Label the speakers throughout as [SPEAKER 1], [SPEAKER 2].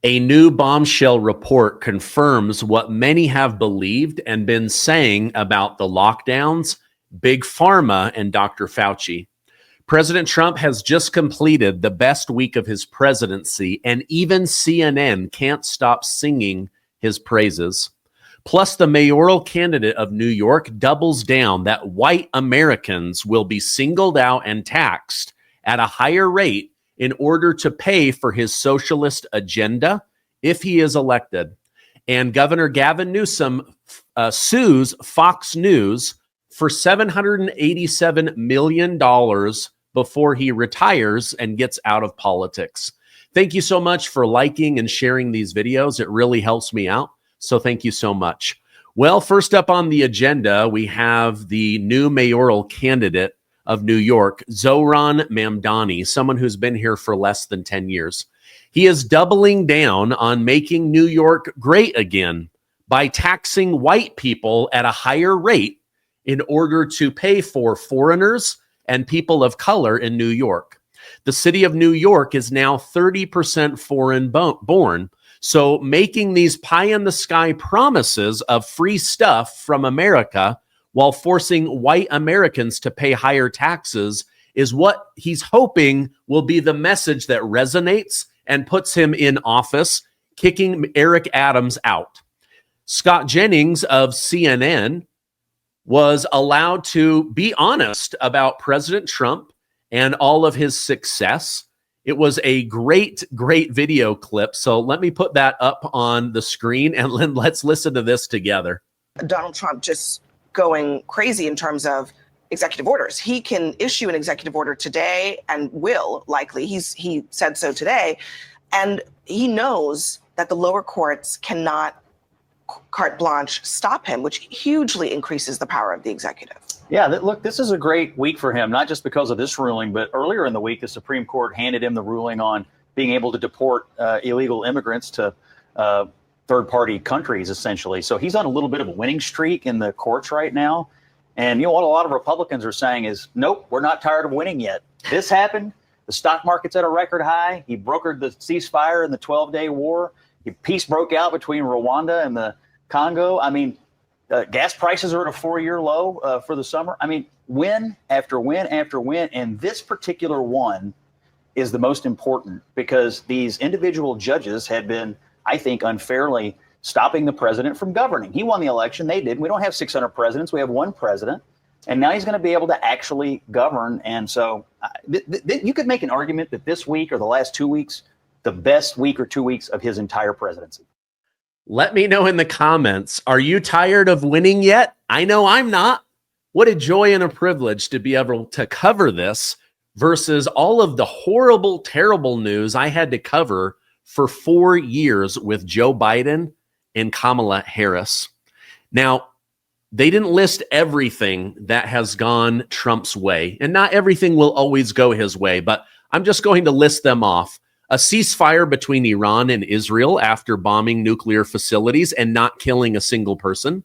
[SPEAKER 1] A new bombshell report confirms what many have believed and been saying about the lockdowns, Big Pharma, and Dr. Fauci. President Trump has just completed the best week of his presidency, and even CNN can't stop singing his praises. Plus, the mayoral candidate of New York doubles down that white Americans will be singled out and taxed at a higher rate in order to pay for his socialist agenda if he is elected. And Governor Gavin Newsome sues Fox News for $787 million before he retires and gets out of politics. Thank you so much for liking and sharing these videos. It really helps me out. So thank you so much. Well, first up on the agenda, we have the new mayoral candidate of New York, Zohran Mamdani, someone who's been here for less than 10 years. He is doubling down on making New York great again by taxing white people at a higher rate in order to pay for foreigners and people of color in New York. The city of New York is now 30% foreign born. So making these pie-in-the-sky promises of free stuff from America while forcing white Americans to pay higher taxes is what he's hoping will be the message that resonates and puts him in office, kicking Eric Adams out. Scott Jennings of CNN was allowed to be honest about President Trump and all of his success. It was a great video clip. So let me put that up on the screen and let's listen to this together.
[SPEAKER 2] Donald Trump just going crazy in terms of executive orders. He can issue an executive order today and will likely. He said so today. And he knows that the lower courts cannot carte blanche stop him, which hugely increases the power of the executive.
[SPEAKER 3] Yeah, look, this is a great week for him, not just because of this ruling, but earlier in the week, the Supreme Court handed him the ruling on being able to deport illegal immigrants to third-party countries, essentially. So he's on a little bit of a winning streak in the courts right now. And you know what a lot of Republicans are saying is, nope, we're not tired of winning yet. This happened. The stock market's at a record high. He brokered the ceasefire in the 12-day war. Peace broke out between Rwanda and the Congo. I mean, gas prices are at a 4-year low for the summer. I mean, win after win after win. And this particular one is the most important because these individual judges had been, I think, unfairly stopping the president from governing. He won the election. They didn't. We don't have 600 presidents. We have one president. And now he's going to be able to actually govern. And so you could make an argument that this week or the last 2 weeks, the best week or 2 weeks of his entire presidency.
[SPEAKER 1] Let me know in the comments, are you tired of winning yet? I know I'm not. What a joy and a privilege to be able to cover this versus all of the horrible, terrible news I had to cover for 4 years with Joe Biden and Kamala Harris. Now, they didn't list everything that has gone Trump's way, and not everything will always go his way, but I'm just going to list them off. A ceasefire between Iran and Israel after bombing nuclear facilities and not killing a single person.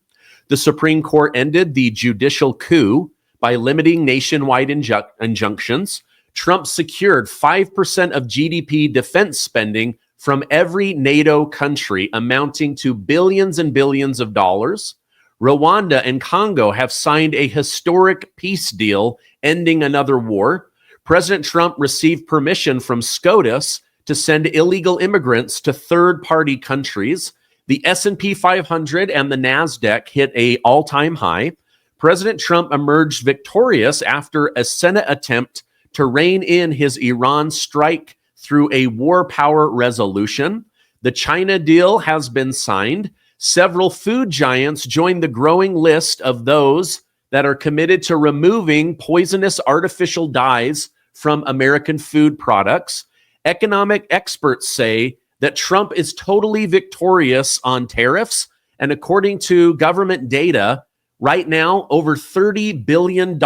[SPEAKER 1] The Supreme Court ended the judicial coup by limiting nationwide injunctions. Trump secured 5% of GDP defense spending from every NATO country, amounting to billions and billions of dollars. Rwanda and Congo have signed a historic peace deal ending another war. President Trump received permission from SCOTUS to send illegal immigrants to third-party countries. The S&P 500 and the NASDAQ hit an all-time high. President Trump emerged victorious after a Senate attempt to rein in his Iran strike through a war power resolution. The China deal has been signed. Several food giants joined the growing list of those that are committed to removing poisonous artificial dyes from American food products. Economic experts say that Trump is totally victorious on tariffs. And according to government data, right now, over $30 billion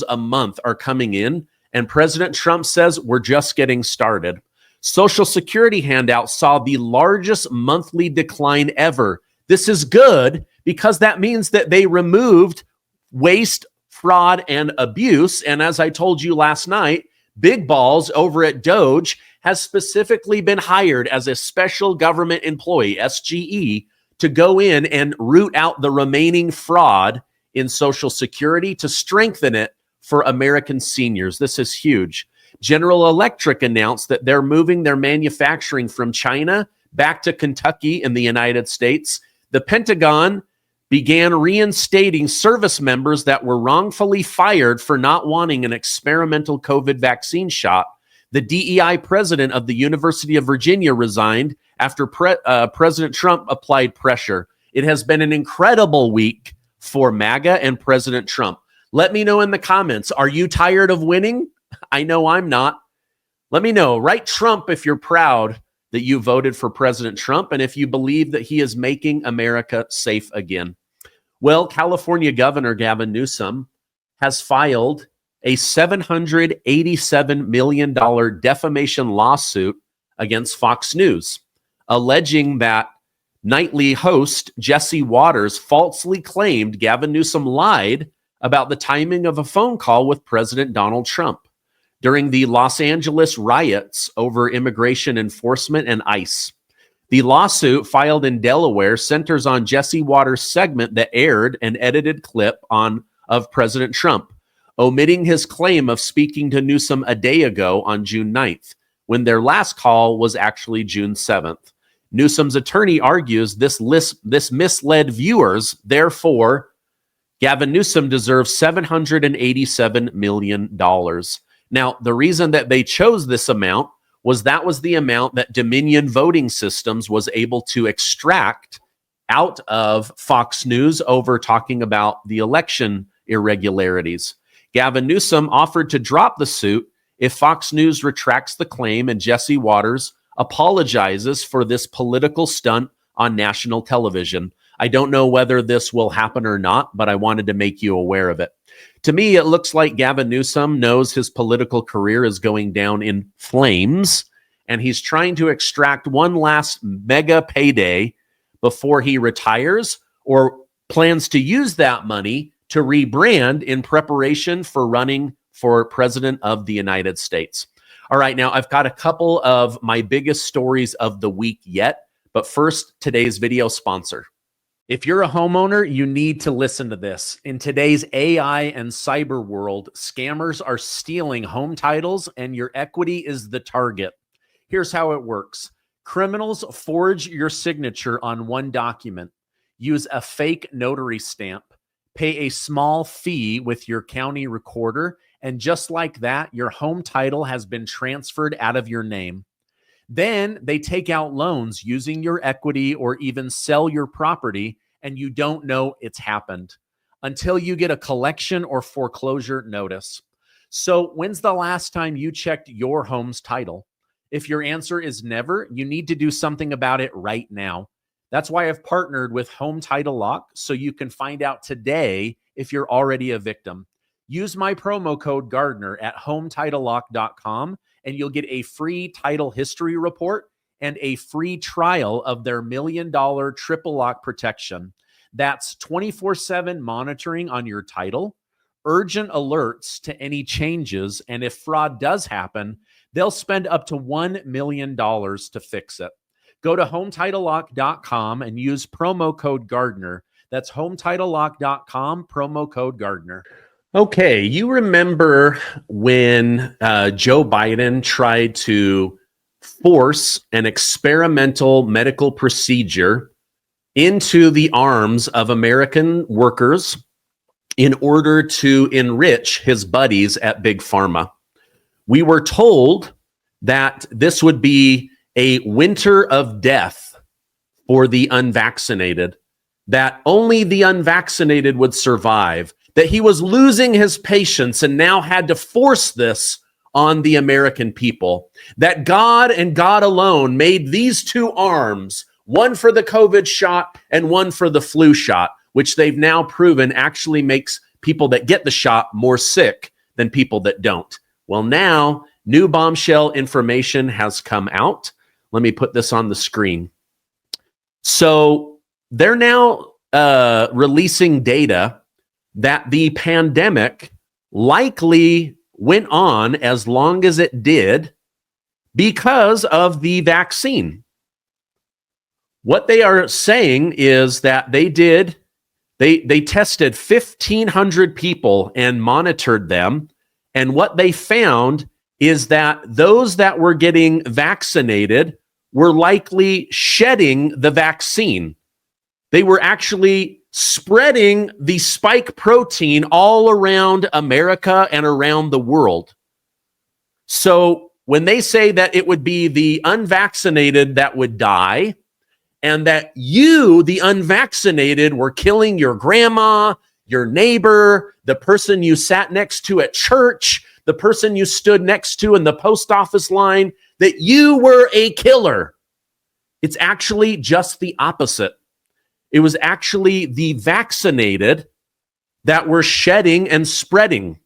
[SPEAKER 1] a month are coming in. And President Trump says we're just getting started. Social Security handouts saw the largest monthly decline ever. This is good because that means that they removed waste, fraud, and abuse. And as I told you last night, big balls over at Doge has specifically been hired as a special government employee, SGE, to go in and root out the remaining fraud in Social Security to strengthen it for American seniors. This is huge. General Electric announced that they're moving their manufacturing from China back to Kentucky in the United States. The Pentagon began reinstating service members that were wrongfully fired for not wanting an experimental COVID vaccine shot. The DEI president of the University of Virginia resigned after President Trump applied pressure. It has been an incredible week for MAGA and President Trump. Let me know in the comments, are you tired of winning? I know I'm not. Let me know. Write Trump if you're proud that you voted for President Trump and if you believe that he is making America safe again. Well, California Governor Gavin Newsome has filed a $787 million defamation lawsuit against Fox News, alleging that nightly host Jesse Waters falsely claimed Gavin Newsom lied about the timing of a phone call with President Donald Trump during the Los Angeles riots over immigration enforcement and ICE. The lawsuit filed in Delaware centers on Jesse Waters' segment that aired an edited clip of President Trump, omitting his claim of speaking to Newsom a day ago on June 9th, when their last call was actually June 7th. Newsom's attorney argues this misled viewers. Therefore, Gavin Newsom deserves $787 million. Now, the reason that they chose this amount was that was the amount that Dominion Voting Systems was able to extract out of Fox News over talking about the election irregularities. Gavin Newsom offered to drop the suit if Fox News retracts the claim and Jesse Waters apologizes for this political stunt on national television. I don't know whether this will happen or not, but I wanted to make you aware of it. To me, it looks like Gavin Newsom knows his political career is going down in flames, and he's trying to extract one last mega payday before he retires, or plans to use that money to rebrand in preparation for running for president of the United States. All right, now I've got a couple of my biggest stories of the week yet, but first, today's video sponsor. If you're a homeowner, you need to listen to this. In today's AI and cyber world, scammers are stealing home titles and your equity is the target. Here's how it works. Criminals forge your signature on one document, use a fake notary stamp, pay a small fee with your county recorder, and just like that, your home title has been transferred out of your name. Then they take out loans using your equity or even sell your property, and you don't know it's happened until you get a collection or foreclosure notice. So when's the last time you checked your home's title? If your answer is never, you need to do something about it right now. That's why I've partnered with Home Title Lock so you can find out today if you're already a victim. Use my promo code Gardner at HometitleLock.com and you'll get a free title history report and a free trial of their $1 million triple lock protection. That's 24/7 monitoring on your title, urgent alerts to any changes, and if fraud does happen, they'll spend up to $1 million to fix it. Go to HometitleLock.com and use promo code Gardner. That's HometitleLock.com, promo code Gardner. Okay, you remember when Joe Biden tried to force an experimental medical procedure into the arms of American workers in order to enrich his buddies at Big Pharma. We were told that this would be a winter of death for the unvaccinated, that only the unvaccinated would survive, that he was losing his patience and now had to force this on the American people, that God and God alone made these two arms, one for the COVID shot and one for the flu shot, which they've now proven actually makes people that get the shot more sick than people that don't. Well, now new bombshell information has come out. Let me put this on the screen. So they're now releasing data that the pandemic likely went on as long as it did because of the vaccine. What they are saying is that they tested 1,500 people and monitored them. And what they found is that those that were getting vaccinated were likely shedding the vaccine. They were actually spreading the spike protein all around America and around the world. So when they say that it would be the unvaccinated that would die, and that you, the unvaccinated, were killing your grandma, your neighbor, the person you sat next to at church, the person you stood next to in the post office line, that you were a killer. It's actually just the opposite. It was actually the vaccinated that were shedding and spreading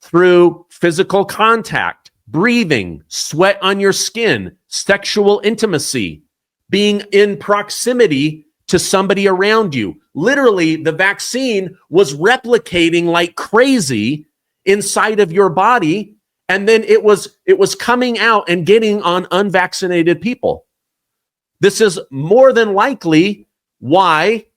[SPEAKER 1] through physical contact, breathing, sweat on your skin, sexual intimacy, being in proximity to somebody around you. Literally, the vaccine was replicating like crazy inside of your body, and then it was coming out and getting on unvaccinated people. This is more than likely why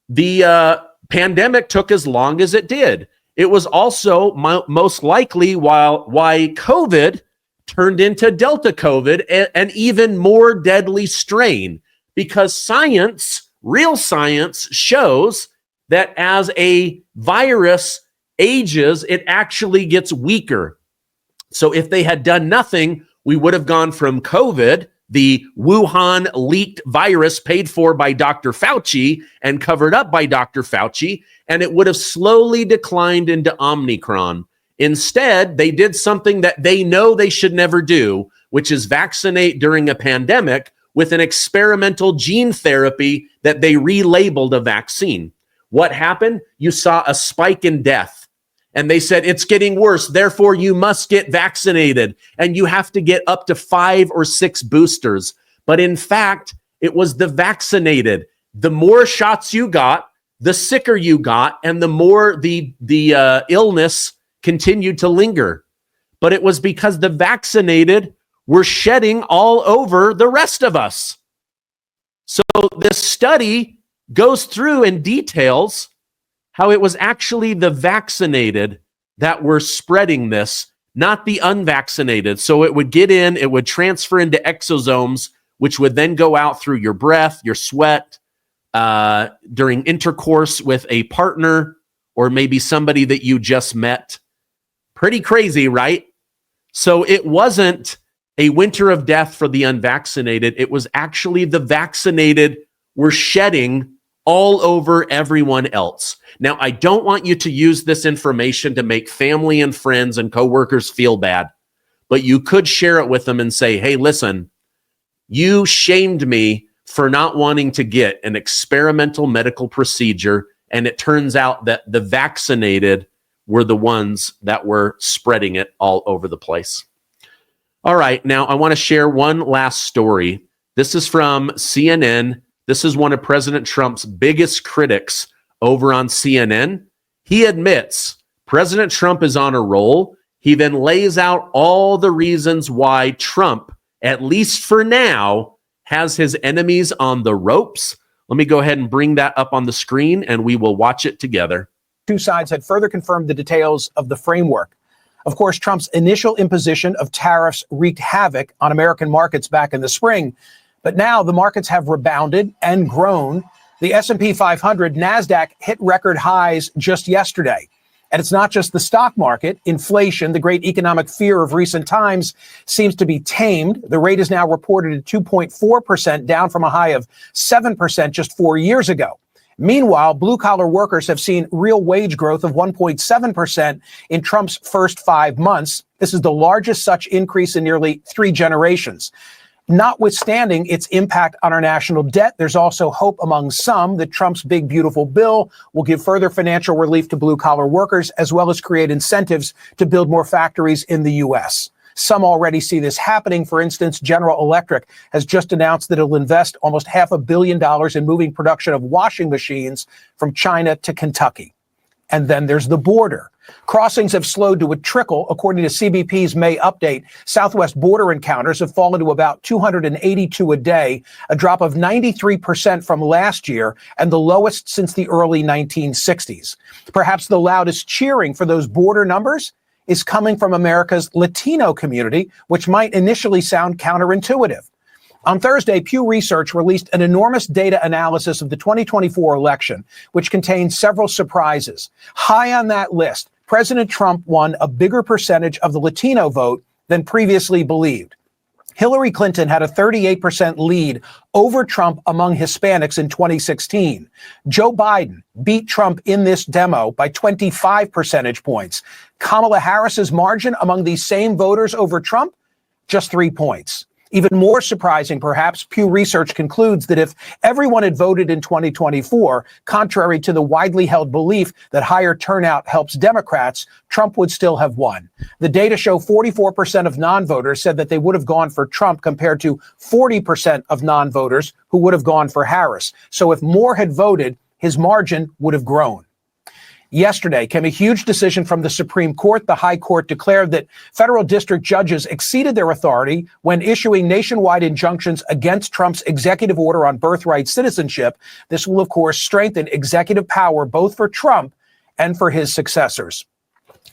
[SPEAKER 1] the pandemic took as long as it did. It was also most likely why COVID turned into Delta COVID, an even more deadly strain, because science, real science, shows that as a virus ages, it actually gets weaker. So if they had done nothing, we would have gone from COVID, the Wuhan leaked virus paid for by Dr. Fauci and covered up by Dr. Fauci, and it would have slowly declined into Omicron. Instead, they did something that they know they should never do, which is vaccinate during a pandemic with an experimental gene therapy that they relabeled a vaccine. What happened? You saw a spike in death. And they said, it's getting worse, therefore you must get vaccinated. And you have to get up to 5 or 6 boosters. But in fact, it was the vaccinated. The more shots you got, the sicker you got, and the more the illness continued to linger. But it was because the vaccinated were shedding all over the rest of us. So this study goes through and details how it was actually the vaccinated that were spreading this, not the unvaccinated. So it would get in, it would transfer into exosomes, which would then go out through your breath, your sweat, during intercourse with a partner, or maybe somebody that you just met. Pretty crazy, right? So it wasn't a winter of death for the unvaccinated. It was actually the vaccinated were shedding all over everyone else. Now, I don't want you to use this information to make family and friends and coworkers feel bad, but you could share it with them and say, hey, listen, you shamed me for not wanting to get an experimental medical procedure, and it turns out that the vaccinated were the ones that were spreading it all over the place. All right, now I want to share one last story. This is from CNN. This is one of President Trump's biggest critics over on CNN. He admits President Trump is on a roll. He then lays out all the reasons why Trump, at least for now, has his enemies on the ropes. Let me go ahead and bring that up on the screen, and we will watch it together.
[SPEAKER 4] Two sides had further confirmed the details of the framework. Of course, Trump's initial imposition of tariffs wreaked havoc on American markets back in the spring. But now the markets have rebounded and grown. The S&P 500, NASDAQ hit record highs just yesterday. And it's not just the stock market. Inflation, the great economic fear of recent times, seems to be tamed. The rate is now reported at 2.4%, down from a high of 7% just 4 years ago. Meanwhile, blue-collar workers have seen real wage growth of 1.7% in Trump's first 5 months. This is the largest such increase in nearly 3 generations. Notwithstanding its impact on our national debt, there's also hope among some that Trump's big, beautiful bill will give further financial relief to blue-collar workers, as well as create incentives to build more factories in the U.S. Some already see this happening. For instance, General Electric has just announced that it'll invest almost $500 million in moving production of washing machines from China to Kentucky. And then there's the border. Crossings have slowed to a trickle. According to CBP's May update, Southwest border encounters have fallen to about 282 a day, a drop of 93% from last year and the lowest since the early 1960s. Perhaps the loudest cheering for those border numbers is coming from America's Latino community, which might initially sound counterintuitive. On Thursday, Pew Research released an enormous data analysis of the 2024 election, which contains several surprises. High on that list, President Trump won a bigger percentage of the Latino vote than previously believed. Hillary Clinton had a 38% lead over Trump among Hispanics in 2016. Joe Biden beat Trump in this demo by 25 percentage points. Kamala Harris's margin among these same voters over Trump, just 3 points. Even more surprising, perhaps, Pew Research concludes that if everyone had voted in 2024, contrary to the widely held belief that higher turnout helps Democrats, Trump would still have won. The data show 44% of non-voters said that they would have gone for Trump compared to 40% of non-voters who would have gone for Harris. So if more had voted, his margin would have grown. Yesterday came a huge decision from the Supreme Court. The High Court declared that federal district judges exceeded their authority when issuing nationwide injunctions against Trump's executive order on birthright citizenship. This will, of course, strengthen executive power both for Trump and for his successors.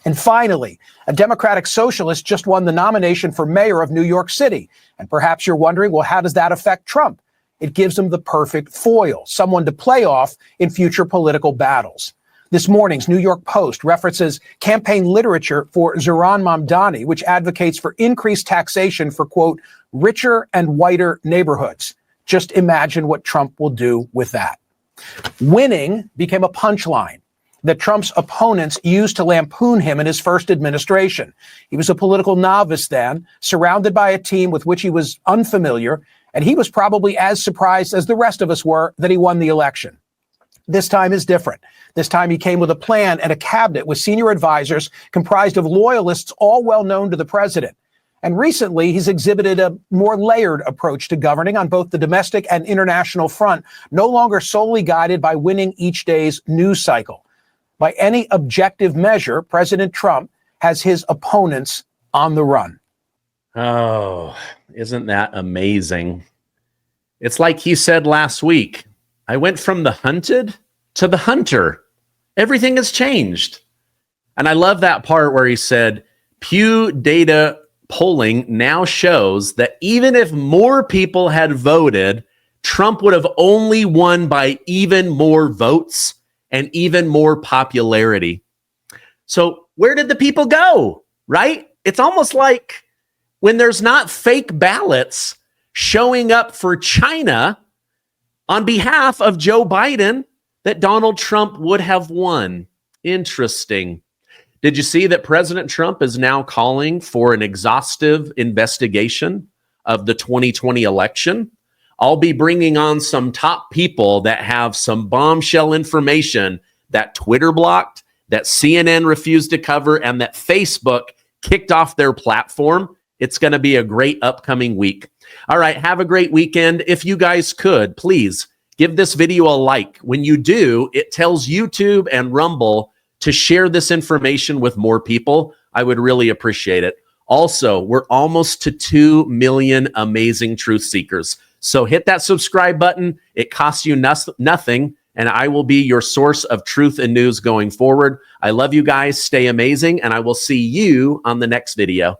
[SPEAKER 4] And finally, a Democratic socialist just won the nomination for mayor of New York City. And perhaps you're wondering, well, how does that affect Trump? It gives him the perfect foil, someone to play off in future political battles. This morning's New York Post references campaign literature for Zohran Mamdani, which advocates for increased taxation for, quote, richer and whiter neighborhoods. Just imagine what Trump will do with that. Winning became a punchline that Trump's opponents used to lampoon him in his first administration. He was a political novice then, surrounded by a team with which he was unfamiliar, and he was probably as surprised as the rest of us were that he won the election. This time is different. This time he came with a plan and a cabinet with senior advisors comprised of loyalists all well known to the president. And recently he's exhibited a more layered approach to governing on both the domestic and international front, no longer solely guided by winning each day's news cycle. By any objective measure, President Trump has his opponents on the run.
[SPEAKER 1] Oh, isn't that amazing? It's like he said last week, I went from the hunted to the hunter. Everything has changed. And I love that part where he said, Pew data polling now shows that even if more people had voted, Trump would have only won by even more votes and even more popularity. So where did the people go, right? It's almost like when there's not fake ballots showing up for China on behalf of Joe Biden, that Donald Trump would have won. Interesting. Did you see that President Trump is now calling for an exhaustive investigation of the 2020 election? I'll be bringing on some top people that have some bombshell information that Twitter blocked, that CNN refused to cover, and that Facebook kicked off their platform. It's going to be a great upcoming week. All right, have a great weekend. If you guys could, please give this video a like. When you do, it tells YouTube and Rumble to share this information with more people. I would really appreciate it. Also, we're almost to 2 million amazing truth seekers. So hit that subscribe button. It costs you nothing, and I will be your source of truth and news going forward. I love you guys. Stay amazing, and I will see you on the next video.